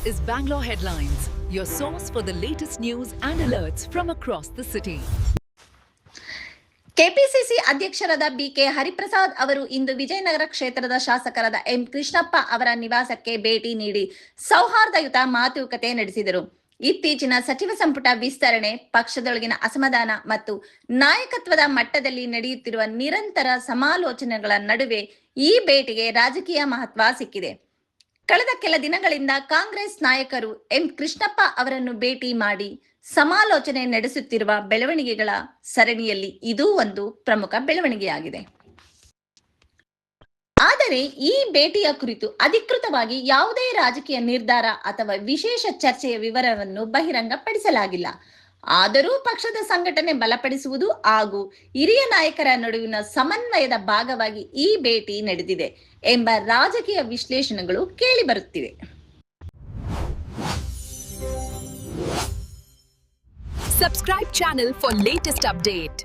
is Bangalore Headlines, your source for the latest news and alerts from across the city. KPCC ಅಧ್ಯಕ್ಷರಾದ BK Hariprasad ಅವರು ಇಂದು ವಿಜಯನಗರ ಕ್ಷೇತ್ರದ ಶಾಸಕರಾದ M Krishnappa ಅವರ ನಿವಾಸಕ್ಕೆ ಭೇಟಿ ನೀಡಿ ಸೌಹಾರ್ದಯುತ ಮಾತುಕತೆ ನಡೆಸಿದರು. ಇತ್ತೀಚಿನ ಸಚಿವ ಸಂಪುಟ ವಿಸ್ತರಣೆ, ಪಕ್ಷದೊಳಗಿನ ಅಸಮಾಧಾನ ಮತ್ತು ನಾಯಕತ್ವದ ಮಟ್ಟದಲ್ಲಿ ನಡೆಯುತ್ತಿರುವ ನಿರಂತರ ಸಮಾಲೋಚನೆಗಳ ನಡುವೆ ಈ ಭೇಟಿಗೆ ರಾಜಕೀಯ ಮಹತ್ವ ಸಿಕ್ಕಿದೆ. ಕಳೆದ ಕೆಲ ದಿನಗಳಿಂದ ಕಾಂಗ್ರೆಸ್ ನಾಯಕರು ಎಂ ಕೃಷ್ಣಪ್ಪ ಅವರನ್ನು ಭೇಟಿ ಮಾಡಿ ಸಮಾಲೋಚನೆ ನಡೆಸುತ್ತಿರುವ ಬೆಳವಣಿಗೆಗಳ ಸರಣಿಯಲ್ಲಿ ಇದೂ ಒಂದು ಪ್ರಮುಖ ಬೆಳವಣಿಗೆಯಾಗಿದೆ. ಆದರೆ ಈ ಭೇಟಿಯ ಕುರಿತು ಅಧಿಕೃತವಾಗಿ ಯಾವುದೇ ರಾಜಕೀಯ ನಿರ್ಧಾರ ಅಥವಾ ವಿಶೇಷ ಚರ್ಚೆಯ ವಿವರವನ್ನು ಬಹಿರಂಗಪಡಿಸಲಾಗಿಲ್ಲ. ಆದರೂ ಪಕ್ಷದ ಸಂಘಟನೆ ಬಲಪಡಿಸುವುದು ಹಾಗೂ ಹಿರಿಯ ನಾಯಕರ ನಡುವಿನ ಸಮನ್ವಯದ ಭಾಗವಾಗಿ ಈ ಭೇಟಿ ನಡೆದಿದೆ ಎಂಬ ರಾಜಕೀಯ ವಿಶ್ಲೇಷಣೆಗಳು ಕೇಳಿಬರುತ್ತಿವೆ. Subscribe channel for latest update.